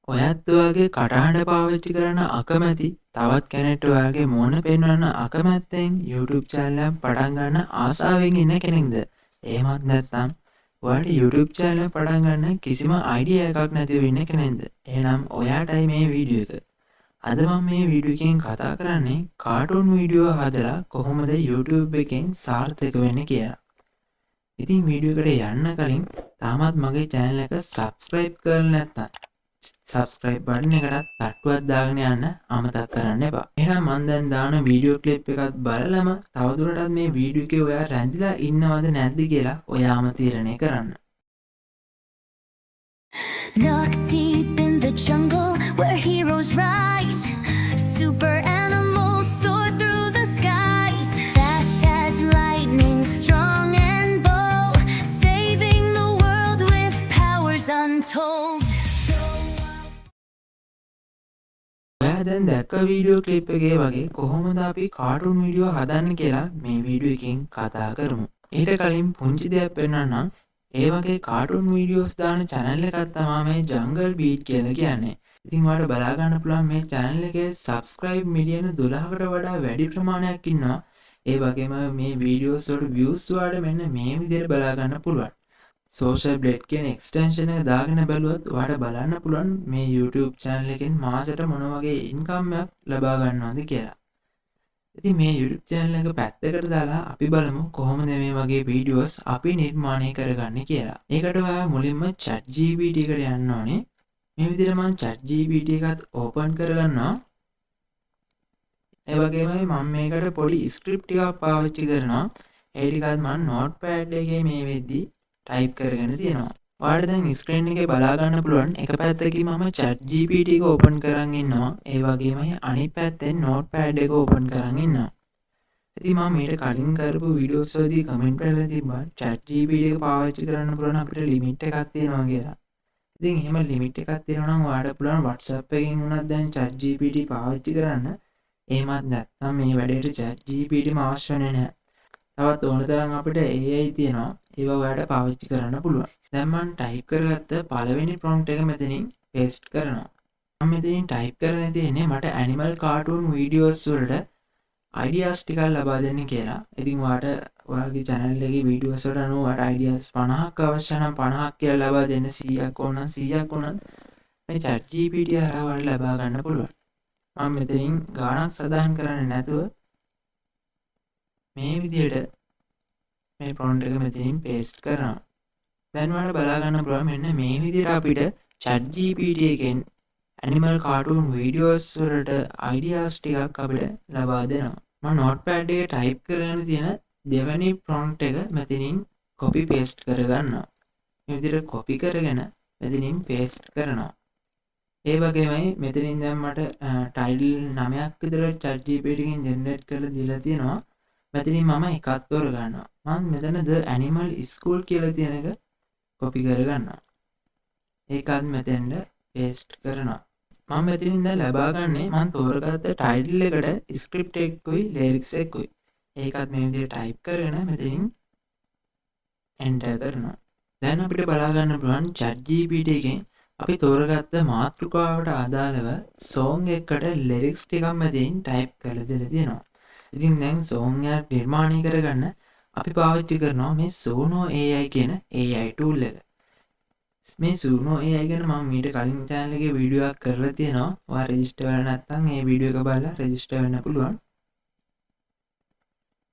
ඔයත් ඔයාගේ කටහඬ පාවිච්චි කරන අකමැති තවත් කෙනෙක්ට ඔයාගේ මුහුණ පෙන්වන්න අකමැත්තෙන් YouTube channel එකක් පටන් ගන්න ආසාවෙන් ඉන්න කෙනෙක්ද? එහෙමත් නැත්නම් ඔයාට YouTube channel එක පටන් ගන්න කිසිම idea එකක් නැතිව ඉන්න කෙනෙක්ද? එහෙනම් ඔයාටයි මේ වීඩියෝ එක. අද මම මේ වීඩියෝ එකෙන් කතා කරන්නේ කාටුන් වීඩියෝ හදලා කොහොමද YouTube එකෙන් සාර්ථක වෙන්නේ කියලා. ඉතින් වීඩියෝ එකට යන්න කලින් තාමත් මගේ channel එක subscribe කරලා නැත්නම් subscribe button එකටත් තට්ටුවක් දාගෙන යන්න අමතක කරන්න එපා. එහෙනම් මම දැන් දාන වීඩියෝ ක්ලිප් එකත් බලලම තවදුරටත් මේ වීඩියෝ එකේ ඔයා රැඳිලා ඉන්නවද නැද්ද කියලා ඔයාම තීරණය කරන්න. Knock deep in the jungle where heroes rise. Super animals soar through the skies. Fast as lightning, strong and bold. Saving the world with powers untold. ඔයා දැන් දැක්ක වීඩියෝ ක්ලිප් එකේ වගේ කොහොමද අපි කාටුන් වීඩියෝ හදන්නේ කියලා මේ වීඩියෝ එකෙන් කතා කරමු. ඊට කලින් පුංචි දෙයක් වෙනනම් ඒ වගේ කාටුන් වීඩියෝස් දාන channel එකක් තමයි මේ Jungle Beat කියලා කියන්නේ. ඉතින් ඔයාලට බලා ගන්න පුළුවන් මේ channel එකේ subscribe මිලියන 12කට වඩා වැඩි ප්‍රමාණයක් ඉන්නවා. ඒ වගේම මේ වීඩියෝස් වල views වලට මෙන්න මේ විදිහට බලා ගන්න පුළුවන්. Social Blade කියන extension එක දාගෙන බැලුවොත් ඔයාලට බලන්න පුළුවන් මේ YouTube channel එකෙන් මාසෙට මොන වගේ income එකක් ලබා ගන්නවද කියලා. ඉතින් මේ YouTube channel එක පැත්තකට දාලා අපි බලමු කොහොමද මේ වගේ videos අපි නිර්මාණය කරගන්නේ කියලා. ඒකට ඔයා මුලින්ම ChatGPT එකට යන්න ඕනේ. මේ විදිහට මම ChatGPT එකත් open කරගන්නවා. ඒ වගේමයි මම මේකට පොඩි script ටිකක් පාවිච්චි කරනවා. ඒ ටිකත් මම notepad එකේ මේ වෙද්දී ටයිප් කරගෙන තියෙනවා. ඔයාලට දැන් ස්ක්‍රීන් එකේ බලා ගන්න පුළුවන් එක පැත්තකින් මම ChatGPT එක ඕපන් කරන් ඉන්නවා. ඒ වගේමයි අනිත් පැත්තෙන් notepad එක ඕපන් කරන් ඉන්නවා. ඉතින් මම මීට කලින් කරපු වීඩියෝස් වලදී කමෙන්ට් කරලා තිබ්බා ChatGPT එක පාවිච්චි කරන්න පුළුවන් අපිට ලිමිට් එකක් තියෙනවා කියලා. ඉතින් එහෙම ලිමිට් එකක් තියෙනවා නම් ඔයාලට පුළුවන් WhatsApp එකකින් වුණත් දැන් ChatGPT පාවිච්චි කරන්න. එහෙමත් නැත්නම් මේ වැඩේට ChatGPTම අවශ්‍ය නැහැ. තවත් ඕන තරම් අපිට AI තියෙනවා. ඒවා ඔයාලට පාවිච්චි කරන්න පුළුවන්. දැන් මම ටයිප් කරගත්ත පළවෙනි prompt එක මෙතනින් paste කරනවා. මම මෙතනින් ටයිප් කරගෙන තියෙන්නේ මට animal cartoon videos වලට ideas ටිකක් ලබා දෙන්න කියලා. ඉතින් ඔයාලගේ channel එකේ videos වලට අනුව ඔයාලට ideas 50ක් අවශ්‍ය නම් 50ක් කියලා ලබා දෙන්න 100ක් ඕන නම් 100ක් ඕන මේ ChatGPT හරහා ඔයාලට ලබා ගන්න පුළුවන්. මම මෙතනින් ගාණක් සදාහන් කරන්නේ නැතුව මේ විදිහට මේ prompt එක මෙතනින් paste කරනවා. දැන් ඔයාලට බලා ගන්න පුළුවන් මෙන්න මේ විදිහට අපිට ChatGPT එකෙන් animal cartoon videos වලට ideas ටිකක් අපිට ලබා දෙනවා. මම notepad එකේ type කරගෙන තියෙන දෙවෙනි prompt එක මෙතනින් copy paste කරගන්නවා. මේ විදිහට copy කරගෙන මෙතනින් paste කරනවා. ඒ වගේමයි මෙතනින් දැන් මට title 9ක් විතර ChatGPT එකෙන් generate කරලා දීලා තියෙනවා. මෙතනින් මම එකක් තෝරගන්නවා. මම මෙතන The Animal School කියලා තියෙන එක copy කරගන්නවා. ඒකත් මෙතෙන්ට paste කරනවා. මම මෙතනින් දැන් ලබා ගන්නේ මම තෝරගත්ත title එකට script එකකුයි lyrics එකකුයි. ඒකත් මේ විදිහට type කරගෙන මෙතනින් enter කරනවා. දැන් අපිට බලා ගන්න පුළුවන් ChatGPT එකෙන් අපි තෝරගත්ත මාතෘකාවට අදාළව song එකකට lyrics ටිකක් මෙතනින් type කරලා දෙලා තියෙනවා. ඉතින් දැන් song එක නිර්මාණය කරගන්න අපි පාවිච්චි කරනවා මේ Suno AI කියන AI tool එක. මේ Suno AI ගැන මම මීට කලින් channel එකේ වීඩියෝ එකක් කරලා තියෙනවා. ඔයා register වෙලා නැත්නම් මේ වීඩියෝ එක බලලා register වෙන්න පුළුවන්.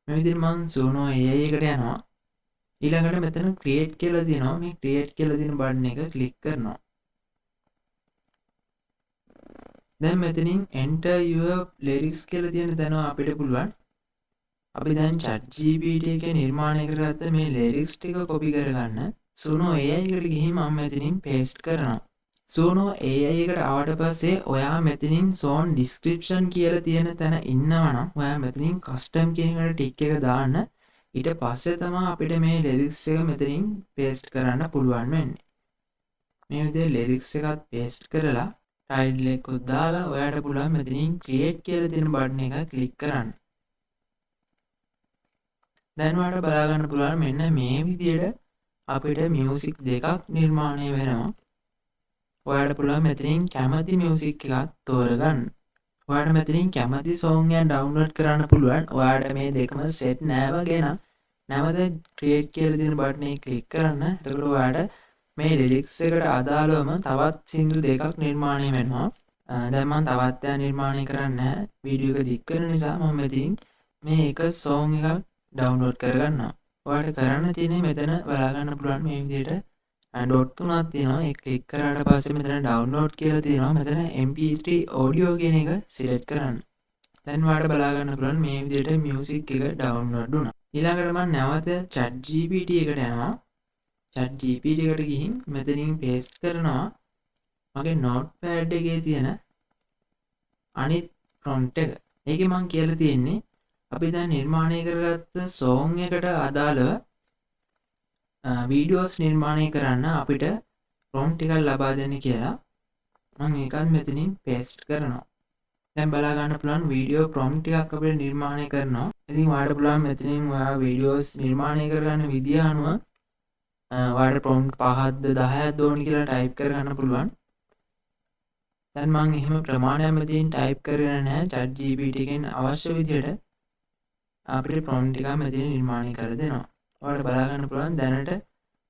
මේ විදිහට මම Suno AI එකට යනවා. ඊළඟට මෙතන create කියලා තියෙනවා. මේ create කියලා තියෙන බටන් එක click කරනවා. දැන් මෙතනින් enter your lyrics කියලා තියෙන තැන අපිට පුළුවන් අපි දැන් ChatGPT එකේ නිර්මාණය කරගත්ත මේ lyrics ටික copy කරගන්න Suno AI එකට ගිහින් මම මෙතනින් paste කරනවා. Suno AI එකට ආවට පස්සේ ඔයා මෙතනින් song description කියලා තියෙන තැන ඉන්නවනම් ඔයා මෙතනින් custom කියන එකට ටික් එක දාන්න. ඊට පස්සේ තමයි අපිට මේ lyrics එක මෙතනින් paste කරන්න පුළුවන් වෙන්නේ. මේ විදිහට lyrics එකත් paste කරලා title එකකුත් දාලා ඔයාට පුළුවන් මෙතනින් create කියලා තියෙන බටන් එක click කරන්න. දැන් ඔයාලට බලා ගන්න පුළුවන් මෙන්න මේ විදිහට අපිට මියුසික් දෙකක් නිර්මාණය වෙනවා. ඔයාලට පුළුවන් මෙතනින් කැමති මියුසික් එකක් තෝරගන්න. ඔයාලට මෙතනින් කැමති සෝං එක ඩවුන්ලෝඩ් කරන්න පුළුවන්. ඔයාලට මේ දෙකම සෙට් නෑ වගේ නම් නැවත ක්‍රියේට් කියලා තියෙන බටන් එක ක්ලික් කරන්න. එතකොට ඔයාලට මේ ලිරික්ස් එකට අදාළවම තවත් සින්දු දෙකක් නිර්මාණය වෙනවා. දැන් මම තවත් ඒවා නිර්මාණය කරන්නේ නැහැ. වීඩියෝ එක දික් වෙන නිසා මම මෙතනින් මේ එක සෝං එකක් ඩවුන්ලෝඩ් කරගන්නවා. ඔයාලට කරන්න තියෙන්නේ මෙතන බලා ගන්න පුළුවන් මේ විදිහට ඩොට් තුනක් තියෙනවා. ඒක ක්ලික් කරාට පස්සේ මෙතන ඩවුන්ලෝඩ් කියලා තියෙනවා. මෙතන MP3 audio කියන එක සිලෙක්ට් කරන්න. දැන් ඔයාලට බලා ගන්න පුළුවන් මේ විදිහට මියුසික් එක ඩවුන්ලෝඩ් වුණා. ඊළඟට මම නැවත ChatGPT එකට යනවා. ChatGPT එකට ගිහින් මෙතනින් පේස්ට් කරනවා මගේ නෝට්පෑඩ් එකේ තියෙන අනිත් ප්‍රොම්ප්ට් එක. ඒකේ මම කියලා තියෙන්නේ අපි දැන් නිර්මාණය කරගත්ත සෝං එකට අදාළව වීඩියෝස් නිර්මාණය කරන්න අපිට ප්‍රොම්ප්ට් එකක් ලබා දෙන්න කියලා. මම ඒකත් මෙතනින් පේස්ට් කරනවා. දැන් බලා ගන්න පුළුවන් වීඩියෝ ප්‍රොම්ප්ට් එකක් අපිට නිර්මාණය කරනවා. ඉතින් ඔයාලට පුළුවන් මෙතනින් ඔයා වීඩියෝස් නිර්මාණය කරගන්න විදිය අනුව ඔයාලට ප්‍රොම්ප්ට් 5ක්ද 10ක්ද ඕනි කියලා ටයිප් කරගන්න පුළුවන්. දැන් මම එහෙම ප්‍රමාණයක් මෙතනින් ටයිප් කරගෙන නැහැ. ChatGPT එකෙන් අවශ්‍ය විදියට අපිට ප්‍රොම්ප්ට් එකක් මෙතන නිර්මාණය කර දෙනවා. ඔයාලට බලා ගන්න පුළුවන් දැනට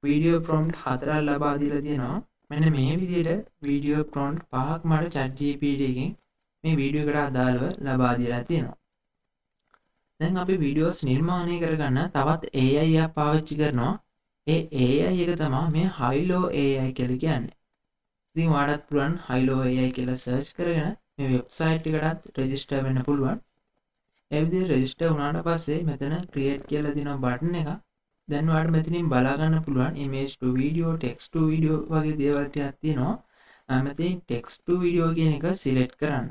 වීඩියෝ ප්‍රොම්ප්ට් 4ක් ලබා දීලා තියෙනවා. මෙන්න මේ විදියට වීඩියෝ ප්‍රොම්ප්ට් 5ක් මට ChatGPT එකෙන් මේ වීඩියෝ එකට අදාළව ලබා දීලා තියෙනවා. දැන් අපි වීඩියෝස් නිර්මාණය කරගන්න තවත් AI එකක් පාවිච්චි කරනවා. ඒ AI එක තමයි මේ Hilo AI කියලා කියන්නේ. ඉතින් ඔයාලට පුළුවන් Hilo AI කියලා සර්ච් කරගෙන මේ වෙබ්සයිට් එකටත් රෙජිස්ටර් වෙන්න පුළුවන්. ඒ විදිහට රෙජිස්ටර් වුණාට පස්සේ මෙතන create කියලා තියෙන බටන් එක. දැන් ඔයාලට මෙතනින් බලා ගන්න පුළුවන් image to video, text to video වගේ දේවල් ටිකක් තියෙනවා. මෙතනින් text to video කියන එක select කරන්න.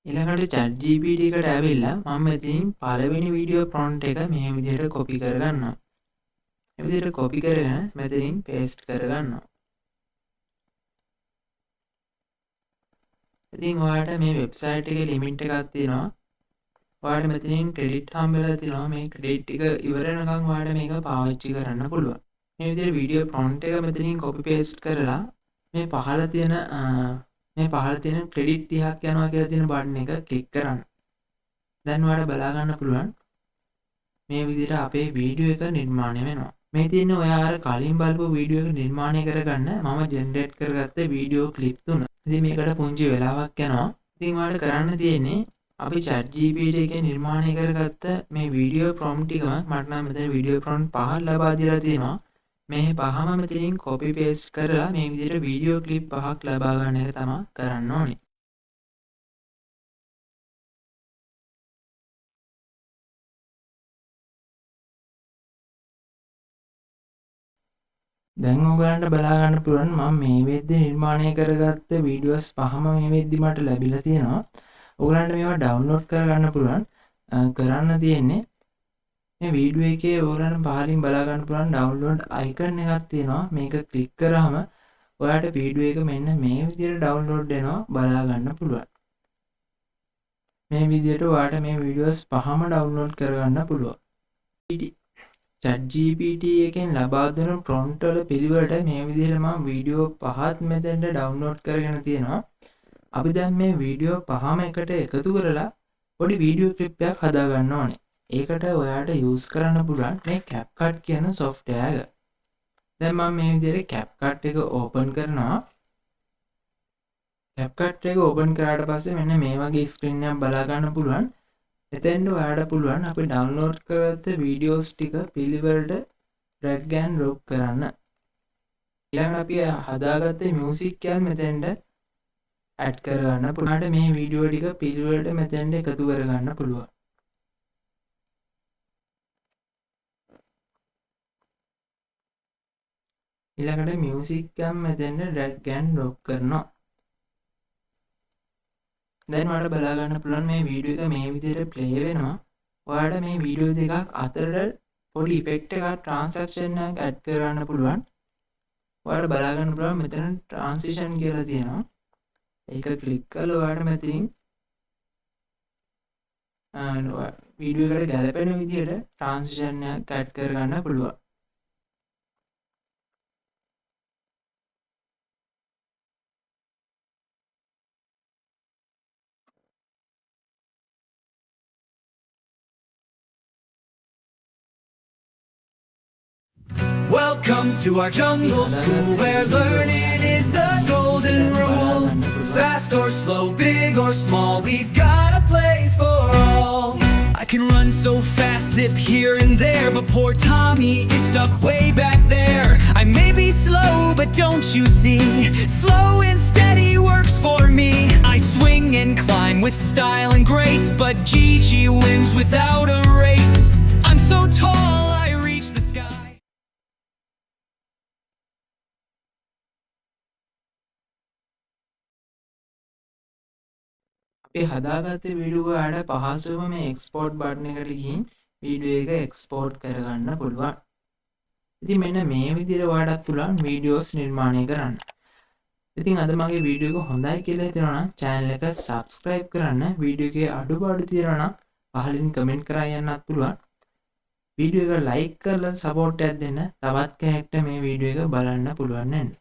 ඊළඟට ChatGPT එකට ඇවිල්ලා මම මෙතනින් පළවෙනි වීඩියෝ ප්‍රොම්ප්ට් එක මේ විදිහට copy කරගන්නවා. මේ විදිහට copy කරගෙන මෙතනින් paste කරගන්නවා. ඉතින් ඔයාලට මේ වෙබ්සයිට් එකේ ලිමිට් එකක් තියෙනවා. ඔයාලට මෙතනින් ක්‍රෙඩිට් හම්බෙලා තියෙනවා. මේ ක්‍රෙඩිට් එක ඉවර වෙනකන් ඔයාලට මේක පාවිච්චි කරන්න පුළුවන්. මේ විදිහට වීඩියෝ ප්‍රොම්ප්ට් එක මෙතනින් copy paste කරලා මේ පහළ තියෙන ක්‍රෙඩිට් 30ක් යනවා කියලා තියෙන බටන් එක ක්ලික් කරන්න. දැන් ඔයාලට බලා ගන්න පුළුවන් මේ විදිහට අපේ වීඩියෝ එක නිර්මාණය වෙනවා. මේ තියෙන්නේ ඔයා අර කලින් බලපු වීඩියෝ එක නිර්මාණය කරගන්න මම ජෙනරේට් කරගත්ත වීඩියෝ ක්ලිප් තුන. ඉතින් මේකට පුංචි වෙලාවක් යනවා. ඉතින් ඔයාලට කරන්න තියෙන්නේ අපි ChatGPT එකේ නිර්මාණය කරගත්ත මේ වීඩියෝ ප්‍රොම්ප්ට් එකම මට නම් මෙතන වීඩියෝ ප්‍රොම්ප්ට් 5ක් ලබා දීලා තියෙනවා. මේ පහම මෙතනින් copy paste කරලා මේ විදිහට වීඩියෝ ක්ලිප් 5ක් ලබා ගන්න එක තමයි කරන්න ඕනේ. දැන් ඔයගලන්ට බලා ගන්න පුළුවන් මම මේ වෙද්දි නිර්මාණය කරගත්ත වීඩියෝස් පහම මේ වෙද්දි මට ලැබිලා තියෙනවා. ඔයගලන්ට මේවා ඩවුන්ලෝඩ් කරගන්න පුළුවන්. කරන්න තියෙන්නේ මේ වීඩියෝ එකේ ඔයගලන්ට පහලින් බලා ගන්න පුළුවන් ඩවුන්ලෝඩ් අයිකන් එකක් තියෙනවා. මේක ක්ලික් කරාම ඔයාලට වීඩියෝ එක මෙන්න මේ විදිහට ඩවුන්ලෝඩ් වෙනවා බලා ගන්න පුළුවන්. මේ විදිහට ඔයාලට මේ වීඩියෝස් පහම ඩවුන්ලෝඩ් කරගන්න පුළුවන්. ChatGPT එකෙන් ලබා දෙන ප්‍රොම්ප්ට් වල පිළිවෙලට මේ විදිහට මම වීඩියෝ පහක් මෙතෙන්ට ඩවුන්ලෝඩ් කරගෙන තියෙනවා. අපි දැන් මේ වීඩියෝ පහම එකට එකතු කරලා පොඩි වීඩියෝ ක්ලිප් එකක් හදා ගන්න ඕනේ. ඒකට ඔයාලට යූස් කරන්න පුළුවන් මේ CapCut කියන software එක. දැන් මම මේ විදිහට CapCut එක ඕපන් කරනවා. CapCut එක ඕපන් කරාට පස්සේ මෙන්න මේ වගේ ස්ක්‍රීන් එකක් බලා ගන්න පුළුවන්. එතෙන්ට ඔයාලට පුළුවන් අපි ඩවුන්ලෝඩ් කරගත්ත වීඩියෝස් ටික පිළිවෙලට drag and drop කරන්න. ඊළඟට අපි හදාගත්ත මියුසික් එකක් මෙතෙන්ට ඇඩ් කරගන්න පුළුවන්. මේ වීඩියෝ ටික පිළිවෙලට මෙතෙන්ට එකතු කරගන්න පුළුවන්. ඊළඟට මියුසික් එකක් මෙතෙන්ට drag and drop කරනවා. දැන් ඔයාලට බලා ගන්න පුළුවන් මේ වීඩියෝ එක මේ විදිහට ප්ලේ වෙනවා. ඔයාලට මේ වීඩියෝ දෙකක් අතරට පොඩි ඉෆෙක්ට් එකක් ට්‍රාන්සැක්ෂන් එකක් ඇඩ් කරන්න පුළුවන්. ඔයාලට බලා ගන්න පුළුවන් මෙතන ට්‍රාන්සිෂන් කියලා තියෙනවා. ඒක ක්ලික් කරලා ඔයාලට මෙතනින් වීඩියෝ එකට ගැලපෙන විදිහට ට්‍රාන්සිෂන් එකක් ඇඩ් කරගන්න පුළුවන්. Welcome to our jungle school where learning is the golden rule. Fast or slow, big or small, we've got a place for all. I can run so fast, zip here and there, but poor Tommy is stuck way back there. I may be slow, but don't you see? Slow and steady works for me. I swing and climb with style and grace, but Gigi wins without a race. I'm so tall, I reach the sky. අපි හදාගත්ත video වලට පහසුවම මේ export button එකට ගිහින් video එක export කරගන්න පුළුවන්. ඉතින් මෙන්න මේ විදිහට ඔයාලට පුළුවන් වීඩියෝස් නිර්මාණය කරන්න. ඉතින් අද මගේ වීඩියෝ එක හොඳයි කියලා හිතනවා නම් channel එක subscribe කරන්න. වීඩියෝ එකේ අඩුපාඩු තියෙනවා නම් පහලින් කමෙන්ට් කරා යන්නත් පුළුවන්. වීඩියෝ එක like කරලා support එකක් දෙන්න. තවත් කෙනෙක්ට මේ වීඩියෝ එක බලන්න පුළුවන් වෙන්න.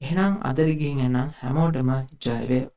එහෙනම් අදට ගිහින් එනම් හැමෝටම ජය වේවා.